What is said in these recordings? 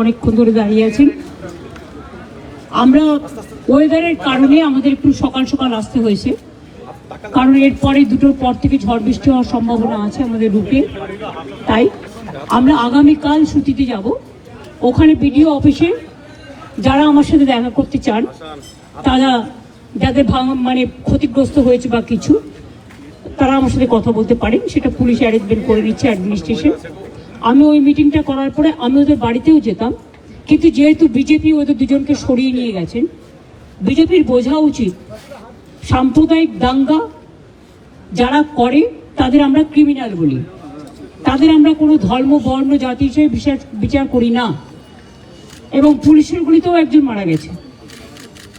অনেকক্ষণ ধরে দাঁড়িয়ে আছেন। আমরা ওয়েদারের কারণে আমাদের একটু সকাল সকাল আসতে হয়েছে, কারণ এরপরে দুটোর পর থেকে ঝড় বৃষ্টি হওয়ার সম্ভাবনা আছে আমাদের রুটে। তাই আমরা আগামীকাল ছুটিতে যাব। ওখানে বিডিও অফিসে যারা আমার সাথে দেখা করতে চান, তারা যাদের মানে ক্ষতিগ্রস্ত হয়েছে বা কিছু, তারা আমার সাথে কথা বলতে পারেন। সেটা পুলিশ অ্যারেঞ্জমেন্ট করে নিচ্ছে, অ্যাডমিনিস্ট্রেশন। আমি ওই মিটিংটা করার পরে আমি ওদের বাড়িতেও যেতাম, কিন্তু যেহেতু বিজেপি ওদের দুজনকে সরিয়ে নিয়ে গেছেন, বিজেপির বোঝা উচিত সাম্প্রদায়িক দাঙ্গা যারা করে তাদের আমরা ক্রিমিনাল বলি, তাদের আমরা কোনো ধর্ম বর্ণ জাতি হিসেবে বিচার করি না। এবং পুলিশের গুলিতেও একজন মারা গেছে,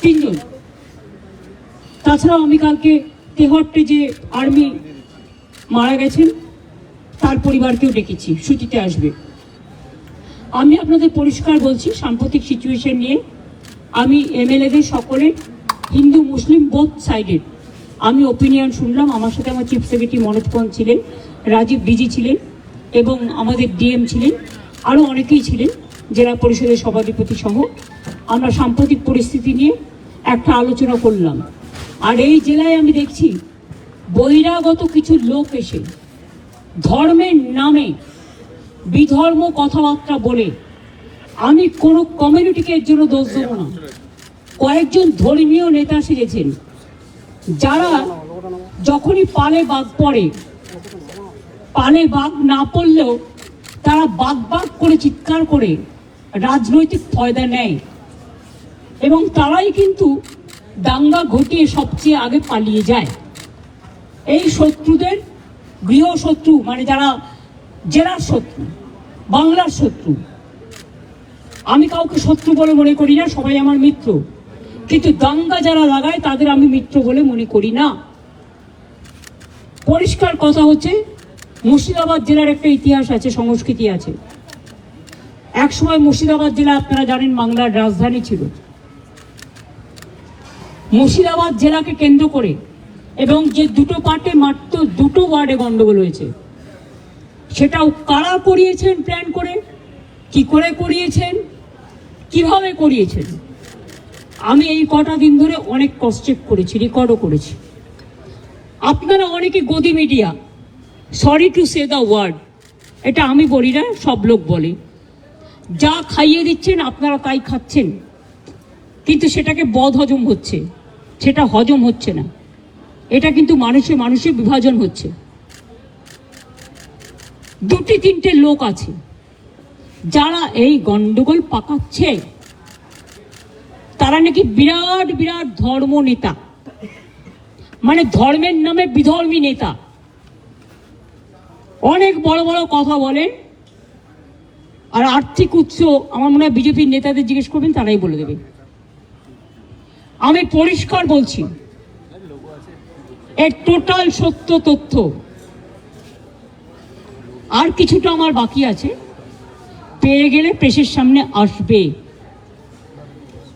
3 জন। তাছাড়াও আমি কালকে তেহট্টে যে আর্মি মারা গেছেন তার পরিবারকেও ডেকেছি, ছুটিতে আসবে। আমি আপনাদের পরিষ্কার বলছি, সাম্প্রতিক সিচুয়েশন নিয়ে আমি এমএলএদের সকলে, হিন্দু মুসলিম বোথ সাইডের, আমি ওপিনিয়ন শুনলাম। আমার সাথে আমার চিফ সেক্রেটারি মনোজ পন্ত ছিলেন, রাজীব ডিজি ছিলেন, এবং আমাদের ডিএম ছিলেন, আরও অনেকেই ছিলেন, জেলা পরিষদের সভাধিপতি সহ। আমরা সাম্প্রতিক পরিস্থিতি নিয়ে একটা আলোচনা করলাম। আর এই জেলায় আমি দেখছি বহিরাগত কিছু লোক এসে ধর্মের নামে বিধর্ম কথাবার্তা বলে, আমি কোনো কমিউনিটিকে এর জন্য দোষ দেবো না। কয়েকজন ধর্মীয় নেতা সেজেছেন, যারা যখনই পালে বাঘ পড়ে, পালে বাঘ না পড়লেও তারা বাঘ বাঘ করে চিৎকার করে রাজনৈতিক ফয়দা নেয়, এবং তারাই কিন্তু দাঙ্গা ঘটিয়ে সবচেয়ে আগে পালিয়ে যায়। এই শত্রুদের গৃহশত্রু, মানে যারা জেলার শত্রু, বাংলার শত্রু, আমি কাউকে শত্রু বলে মনে করি না, সবাই আমার মিত্র, কিন্তু দাঙ্গা যারা লাগায় তাদের আমি মিত্র বলে মনে করি না। পরিষ্কার কথা হচ্ছে, মুর্শিদাবাদ জেলার একটা ইতিহাস আছে, সংস্কৃতি আছে। একসময় মুর্শিদাবাদ জেলা, আপনারা জানেন, বাংলার রাজধানী ছিল। মুর্শিদাবাদ জেলাকে কেন্দ্র করে এবং যে দুটো পার্টে মাত্র 2টো ওয়ার্ডে গন্ডগোল হয়েছে, সেটাও কারা করিয়েছেন, প্ল্যান করে, কি করে করিয়েছেন, কিভাবে করিয়েছেন, আমি এই কটা দিন ধরে অনেক ক্রস চেক করেছি, রেকর্ডও করেছি। আপনারা অনেকে Godi media, sorry to say the word, এটা আমি বলি না, সব লোক বলে, যা খাইয়ে দিচ্ছেন আপনারা তাই খাচ্ছেন, কিন্তু সেটাকে বদ হজম হচ্ছে, সেটা হজম হচ্ছে না। এটা কিন্তু মানুষে মানুষে বিভাজন হচ্ছে। 2-3টে লোক আছে যারা এই গন্ডগোল পাকাচ্ছে, তারা নাকি বিরাট বিরাট ধর্ম নেতা, মানে ধর্মের নামে বিধর্মী নেতা, অনেক বড় বড় কথা বলেন। আর আর্থিক উৎস আমার মনে হয় বিজেপির নেতাদের জিজ্ঞেস করবেন, তারাই বলে দেবে। আমি পরিষ্কার বলছি, এর টোটাল সত্য তথ্য। আর কিছুটা আমার বাকি আছে, পেয়ে গেলে প্রেসের সামনে আসবে।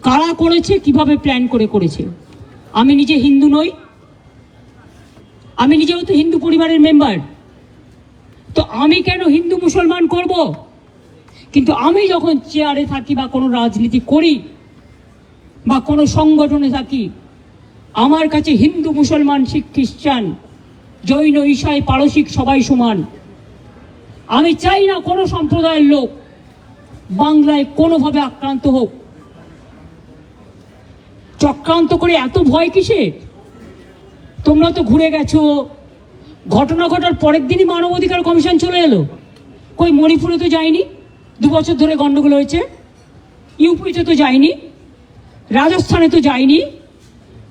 কারা করেছে, কিভাবে প্ল্যান করে করেছে। আমি নিজে হিন্দু নই, আমি নিজেও তো হিন্দু পরিবারের মেম্বার, তো আমি কেন হিন্দু মুসলমান করব? কিন্তু আমি যখন চেয়ারে থাকি বা কোনো রাজনীতি করি বা কোনো সংগঠনে থাকি, আমার কাছে হিন্দু মুসলমান শিখ খ্রিস্টান জৈন ঈসাই পারসিক সবাই সমান। আমি চাই না কোনো সম্প্রদায়ের লোক বাংলায় কোনোভাবে আক্রান্ত হোক। চক্রান্ত করে এত ভয় কিসের? তোমরা তো ঘুরে গেছো, ঘটনা ঘটার পরের দিনই মানবাধিকার কমিশন চলে এলো। কই মণিপুরে তো যায়নি, 2 বছর ধরে গন্ডগোল হয়েছে। ইউপিতে তো যায়নি, রাজস্থানে তো যায়নি,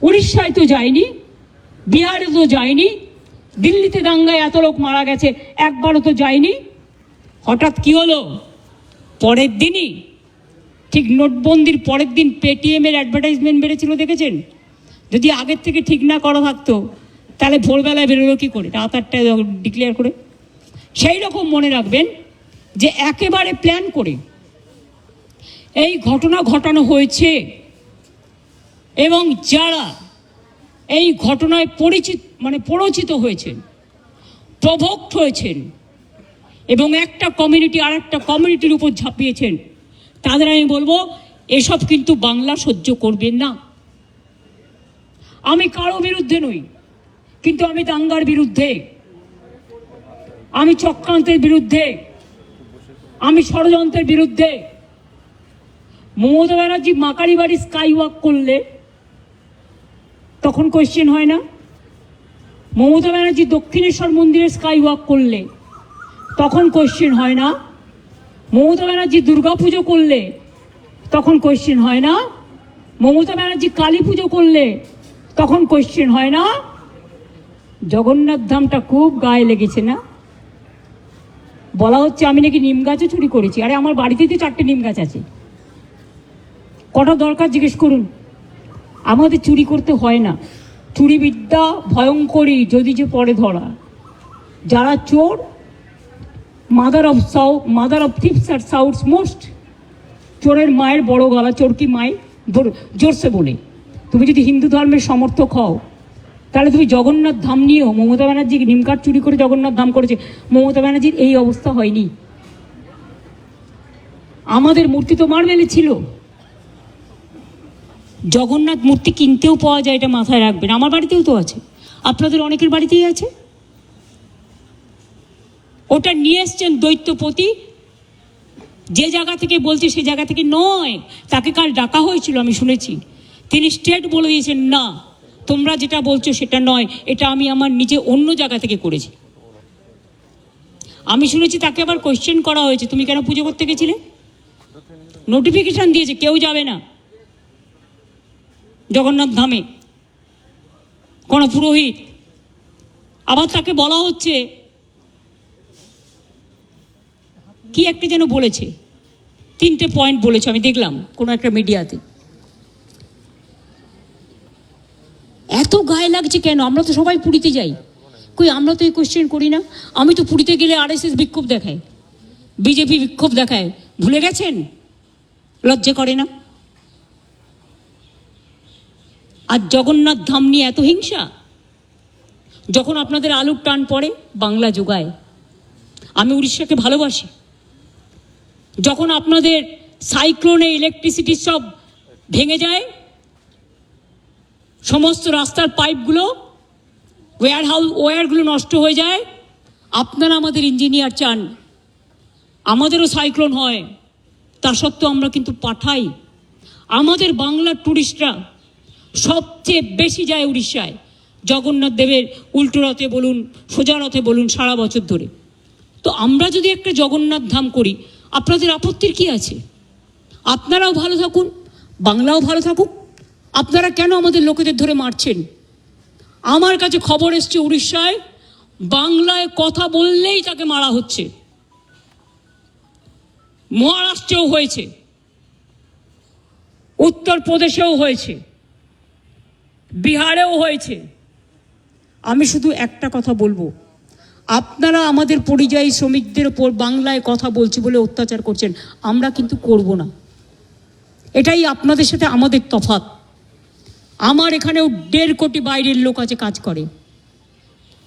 উড়িষ্যায় তো যায়নি, বিহারে তো যায়নি, দিল্লিতে দাঙ্গায় এত লোক মারা গেছে, একবারও তো যায়নি। হঠাৎ কি হলো? পরের দিনই, ঠিক নোটবন্দির পরের দিন পেটিএমের অ্যাডভার্টাইজমেন্ট বেড়েছিল, দেখেছেন? যদি আগের থেকে ঠিক না করা থাকতো তাহলে ভোরবেলায় বেরোলো কি করে, রাত 8টায় ডিক্লেয়ার করে। সেই রকম মনে রাখবেন যে একেবারে প্ল্যান করে এই ঘটনা ঘটানো হয়েছে, এবং যারা এই ঘটনায় পরিচিত হয়েছেন, প্রভোক্ট হয়েছেন, এবং একটা কমিউনিটি আর একটা কমিউনিটির উপর ঝাঁপিয়েছেন, তাদের আমি বলবো এসব কিন্তু বাংলা সহ্য করবেন না। আমি কারো বিরুদ্ধে নই, কিন্তু আমি দাঙ্গার বিরুদ্ধে, আমি চক্রান্তের বিরুদ্ধে, আমি ষড়যন্ত্রের বিরুদ্ধে। মমতা ব্যানার্জি মাকারি বাড়ি স্কাই ওয়াক করলে তখন কোয়েশ্চেন হয় না? মমতা ব্যানার্জি দক্ষিণেশ্বর মন্দিরে স্কাই ওয়াক করলে তখন কোয়েশ্চেন হয় না? মমতা ব্যানার্জি দুর্গাপুজো করলে তখন কোয়েশ্চেন হয় না? মমতা ব্যানার্জি কালী পুজো করলে তখন কোয়েশ্চেন হয় না? জগন্নাথ ধামটা খুব গায়ে লেগেছে না? বলা হচ্ছে আমি নাকি নিম গাছও চুরি করেছি। আরে আমার বাড়িতেই তো 4টে নিম গাছ আছে, কটা দরকার জিজ্ঞেস করুন। আমাদের চুরি করতে হয় না। চুরি বিদ্যা ভয়ঙ্করী, যদি যে পরে ধরা। যারা চোর, মাদার অফ থিপস আর সাউথস মোস্ট। চোরের মায়ের বড় গলা, চোর কি মায়ের জোরসে বলে। তুমি যদি হিন্দু ধর্মের সমর্থক হও, তাহলে তুমি জগন্নাথ ধাম নিয়েও, মমতা ব্যানার্জি নিমকাঠ চুরি করে জগন্নাথ ধাম করেছে, মমতা ব্যানার্জির এই অবস্থা হয়নি। আমাদের মূর্তি তো মার্বেলে ছিল। জগন্নাথ মূর্তি কিনতেও পাওয়া যায়, এটা মাথায় রাখবেন। আমার বাড়িতেও তো আছে, আপনাদের অনেকের বাড়িতেই আছে। ওটা নিয়ে এসছেন দৈত্যপতি, যে জায়গা থেকে বলছে সে জায়গা থেকে নয়। তাকে কাল ডাকা হয়েছিল, আমি শুনেছি। তিনি স্ট্রেট বলে দিয়েছেন, না তোমরা যেটা বলছো সেটা নয়, এটা আমি আমার নিজে অন্য জায়গা থেকে করেছি। আমি শুনেছি তাকে আবার কোয়েশ্চেন করা হয়েছে, তুমি কেন পুজো করতে গেছিলে? নোটিফিকেশন দিয়েছে কেউ যাবে না জগন্নাথ ধামে, কোন পুরোহিত। আবার তাকে বলা হচ্ছে কি একটা যেন বলেছে, 3টে পয়েন্ট বলেছে, আমি দেখলাম কোনো একটা মিডিয়াতে। এত গায়ে লাগছে কেন? আমরা তো সবাই পুরীতে যাই, কই আমরা তো এই কোয়েশ্চেন করি না? আমি তো পুরীতে গেলে RSS বিক্ষোভ দেখায়, বিজেপি বিক্ষোভ দেখায়, ভুলে গেছেন? লজ্জা করে না? আর জগন্নাথ ধাম নিয়ে এত হিংসা। যখন আপনাদের আলুর টান পড়ে, বাংলা যোগায়। আমি উড়িষ্যাকে ভালোবাসি। যখন আপনাদের সাইক্লোনে ইলেকট্রিসিটি সব ভেঙে যায়, সমস্ত রাস্তার পাইপগুলো, ওয়্যারগুলো নষ্ট হয়ে যায়, আপনারা আমাদের ইঞ্জিনিয়ার চান আমাদেরও সাইক্লোন হয়, তা সত্ত্বেও আমরা কিন্তু পাঠাই। আমাদের বাংলার টুরিস্টরা সবচেয়ে বেশি যায় উড়িষ্যায়, জগন্নাথ দেবের উল্টো রথে বলুন, সোজা রথে বলুন, সারা বছর ধরে। তো আমরা যদি একটা জগন্নাথ ধাম করি, আপনাদের আপত্তির কি আছে? আপনারাও ভালো থাকুন, বাংলাও ভালো থাকুক। আপনারা কেন আমাদের লোকেদের ধরে মারছেন? আমার কাছে খবর এসছে উড়িষ্যায় বাংলায় কথা বললেই তাকে মারা হচ্ছে। মহারাষ্ট্রেও হয়েছে, উত্তরপ্রদেশেও হয়েছে, বিহারেও হয়েছে। আমি শুধু একটা কথা বলবো, আপনারা আমাদের পরিযায়ী শ্রমিকদের ওপর বাংলায় কথা বলছি বলে অত্যাচার করছেন, আমরা কিন্তু করব না। এটাই আপনাদের সাথে আমাদের তফাৎ। আমার এখানেও 1.5 কোটি বাইরের লোক আছে, কাজ করে,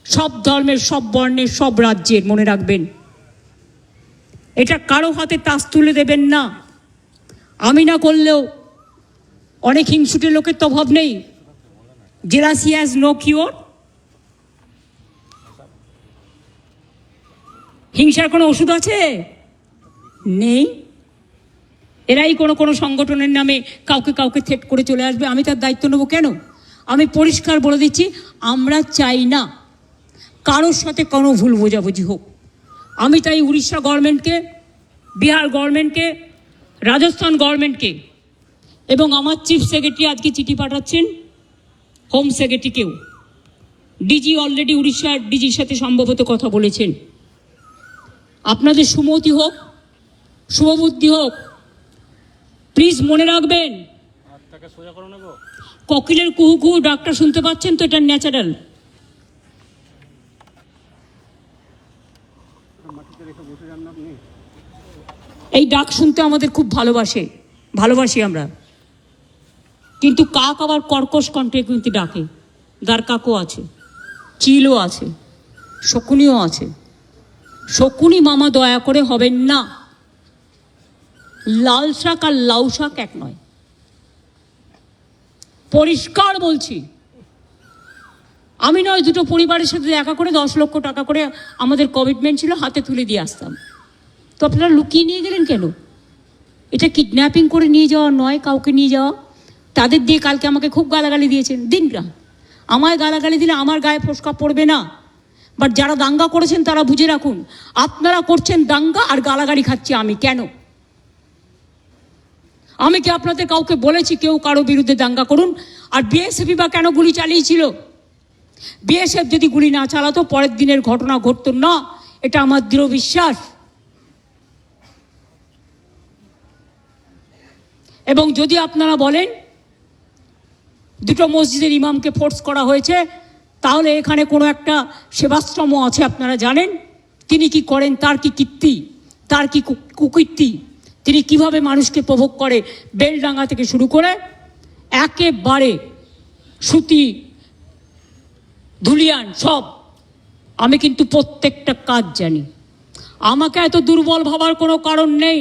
সব ধর্মের, সব বর্ণের, সব রাজ্যের। মনে রাখবেন, এটা কারো হাতে তাস তুলে দেবেন না। আমি না করলেও অনেক হিংসুটে লোকের তো অভাব নেই। Jealousy has no cure. হিংসার কোনো ওষুধ আছে? নেই। এরাই কোনো সংগঠনের নামে কাউকে থ্রেট করে চলে আসবে, আমি তার দায়িত্ব নেব কেন? আমি পরিষ্কার বলে দিচ্ছি, আমরা চাই না কারোর সাথে কোনো ভুল বোঝাবুঝি হোক। আমি তাই উড়িষ্যা গভর্নমেন্টকে, বিহার গভর্নমেন্টকে, রাজস্থান গভর্নমেন্টকে এবং আমার চিফ সেক্রেটারি আজকে চিঠি পাঠাচ্ছেন হোম সেক্রেটারিকেও। ডিজি অলরেডি উড়িষ্যার ডিজির সাথে সম্ভবত কথা বলেছেন। আপনাদের সুমতি হোক, শুভবুদ্ধি হোক। প্লিজ মনে রাখবেন, কোকিলের কুহু কুহু ডাকটা শুনতে পাচ্ছেন তো? এটা ন্যাচারাল। এই ডাক শুনতে আমাদের খুব ভালোবাসি আমরা। কিন্তু কাক আবার কর্কশ কণ্ঠে কিন্তু ডাকে। দ্বারকাকও আছে, চিলও আছে, শকুনিও আছে। শকুনি মামা দয়া করে হবেন না। লাল শাক আর লাউ শাক এক নয়, পরিষ্কার বলছি। আমি নয়, দুটো পরিবারের সাথে দেখা করে 10 লক্ষ টাকা করে আমাদের কমিটমেন্ট ছিল, হাতে তুলে দিয়ে আসতাম। তো আপনারা লুকিয়ে নিয়ে গেলেন কেন? এটা কিডন্যাপিং করে নিয়ে যাওয়া নয়, কাউকে নিয়ে যাওয়া। তাদের দিয়ে কালকে আমাকে খুব গালাগালি দিয়েছেন, দিন না, আমায় গালাগালি দিলে আমার গায়ে ফোসকা পড়বে না। বাট যারা দাঙ্গা করেছেন তারা বুঝে রাখুন, আপনারা করছেন দাঙ্গা আর গালাগালি খাচ্ছি আমি। কেন? আমি কি আপনাদের কাউকে বলেছি কেউ কারো বিরুদ্ধে দাঙ্গা করুন? আর বিএসএফ বা কেন গুলি চালিয়েছিল? বিএসএফ যদি গুলি না চালাতো পরের দিনের ঘটনা ঘটতো না, এটা আমার দৃঢ় বিশ্বাস। এবং যদি আপনারা বলেন দুটো মসজিদের ইমামকে ফোর্স করা হয়েছে, তাহলে এখানে কোনো একটা সেবাশ্রম আছে, আপনারা জানেন তিনি কি করেন, তার কি কীর্তি, তার কি কুকীর্তি, তিনি কিভাবে মানুষকে প্রভোগ করে, বেলডাঙ্গা থেকে শুরু করে একেবারে সুতি ধুলিয়ান সব। আমি কিন্তু প্রত্যেকটা কাজ জানি। আমাকে এত দুর্বল ভাবার কোনো কারণ নেই।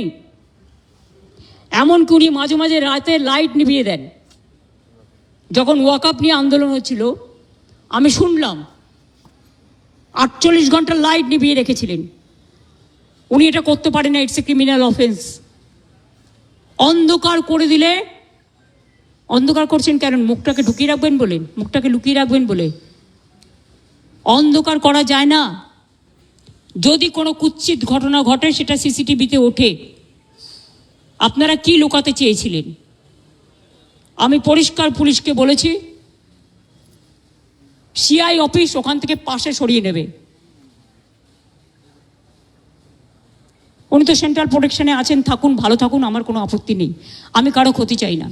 এমনকি উনি মাঝে মাঝে রাতে লাইট নিভিয়ে দেন। যখন ওয়াকআপ নিয়ে আন্দোলন হচ্ছিল আমি শুনলাম 48 ঘন্টা লাইট নিভিয়ে রেখেছিলেন। উনি এটা করতে পারেন না, ইটস এ ক্রিমিনাল অফেন্স। অন্ধকার করে দিলে, অন্ধকার করছেন কেন? মুখটাকে ঢুকিয়ে রাখবেন বলে, মুখটাকে লুকিয়ে রাখবেন বলে অন্ধকার করা যায় না। যদি কোনো কুৎসিত ঘটনা ঘটে সেটা সিসিটিভিতে ওঠে। আপনারা কি লুকাতে চেয়েছিলেন? আমি পরিষ্কার পুলিশকে বলেছি সিআই অফিস ওখান থেকে পাশে সরিয়ে নেবে। উনি তো সেন্ট্রাল প্রোটেকশনে আছেন, থাকুন, ভালো থাকুন, আমার কোনো আপত্তি নেই। আমি কারো ক্ষতি চাই না।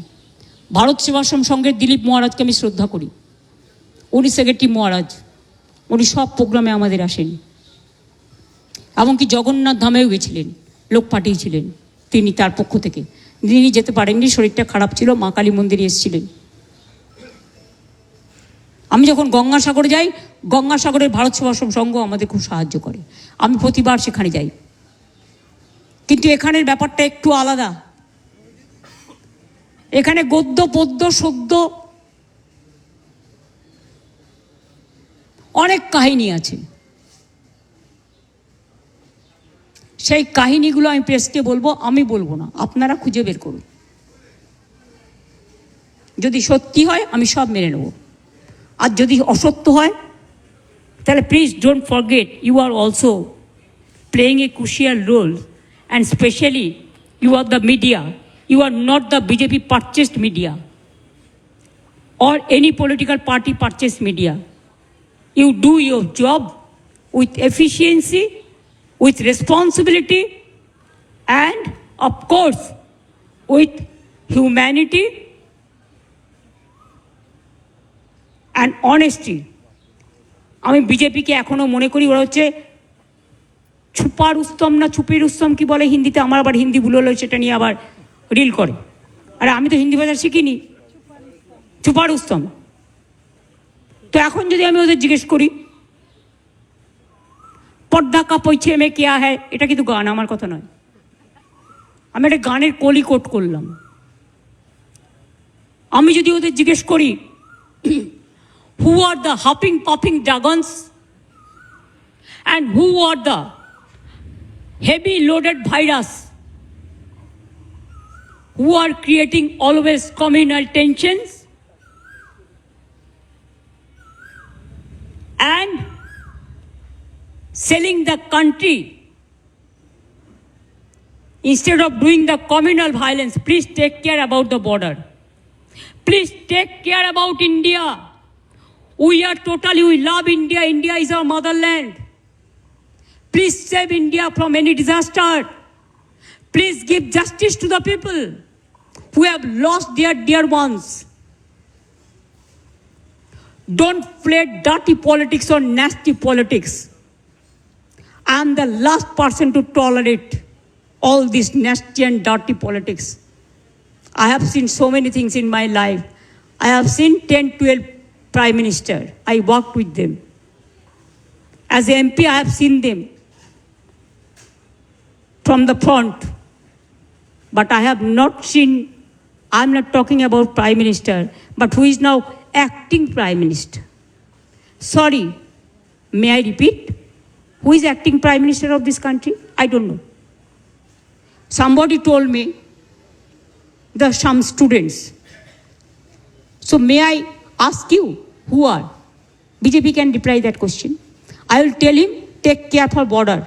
ভারত সেবাশ্রম সংঘের দিলীপ মহারাজকে আমি শ্রদ্ধা করি। উনি সেক্রেটারি মহারাজ, উনি সব প্রোগ্রামে আমাদের আসেন। এমনকি জগন্নাথ ধামেও গেছিলেন, লোক পাঠিয়েছিলেন তিনি তার পক্ষ থেকে। তিনি যেতে পারেননি, শরীরটা খারাপ ছিল, মা কালী মন্দিরে এসেছিলেন। আমি যখন গঙ্গাসাগরে যাই, গঙ্গাসাগরের ভারত সেবাশ্রম সংঘ আমাদের খুব সাহায্য করে, আমি প্রতিবার সেখানে যাই। কিন্তু এখানের ব্যাপারটা একটু আলাদা। এখানে গদ্য পদ্য সদ্য অনেক কাহিনী আছে। সেই কাহিনীগুলো আমি প্রেসকে বলবো, আমি বলবো না, আপনারা খুঁজে বের করুন। যদি সত্যি হয় আমি সব মেনে নেব, আর যদি অসত্য হয় তাহলে please don't forget you are also playing a crucial role, and especially you are the media. You are not the BJP purchased media or any political party purchased media. You do your job with efficiency, with responsibility, and of course with humanity and honesty. আমি বিজেপিকে এখনো মনে করি ওরা হচ্ছে ছুপা রুস্তম না ছুপি রুস্তম কি বলে হিন্দিতে, আমার আবার হিন্দি ভুল হলো, সেটা নিয়ে আবার রিল করে। আরে আমি তো হিন্দি ভাষা শিখিনি, ছুপা রুস্তম। তো এখন যদি আমি ওদের জিজ্ঞেস করি পর্দা কা পৈছে মে কেয়া হ্যায়, এটা কিন্তু গান, আমার কথা নয়, আমি একটা গানের কলি কোট করলাম। আমি যদি ওদের জিজ্ঞেস করি who are the huffing puffing dragons and who are the heavy loaded virus who are creating always communal tensions and selling the country instead of doing the communal violence. Please take care about the border. Please take care about India. We love India. India is our motherland. Please save India from any disaster. Please give justice to the people who have lost their dear ones. Don't play dirty politics or nasty politics. I am the last person to tolerate all this nasty and dirty politics. I have seen so many things in my life. I have seen 10-12 Prime Minister. I worked with them. As a MP, I have seen them from the front. but I have not seen, I'm not talking about Prime Minister, but who is now acting Prime Minister. Sorry, may I repeat? Who is acting Prime Minister of this country? I don't know. Somebody told me there are some students. So may I ask you, who are? BJP can reply that question. I will tell him, take care for border.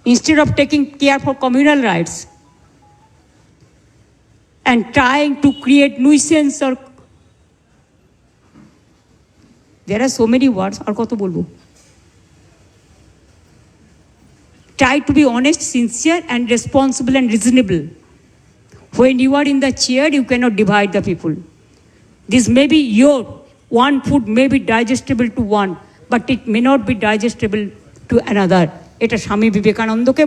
Instead of taking care for communal rights and trying to create nuisance or there are so many words, আর কত বলবো? Try to be honest, sincere and responsible and reasonable. When you are in the chair, you cannot divide the people. This may be your one food may be digestible to one, but it may not be digestible to another. এটা স্বামী বিবেকানন্দকে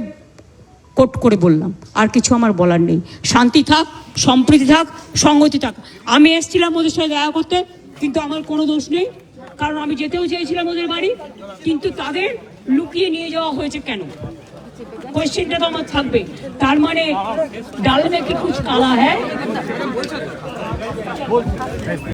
coat করে বললাম, আর কিছু আমার বলার নেই। শান্তি থাক, সম্প্রীতি থাক, সংগতি থাক। আমি এসেছিলাম ওদের সাথে দেখা করতে, কিন্তু আমার কোনো দোষ নেই, কারণ আমি যেতেও চেয়েছিলাম ওদের বাড়ি, কিন্তু তাদের লুকিয়ে নিয়ে যাওয়া হয়েছে কেন? কোয়েশ্চেনটা তো আমার থাকবে। তার মানে ডাল মে কি কুছ কালা হ্যায়?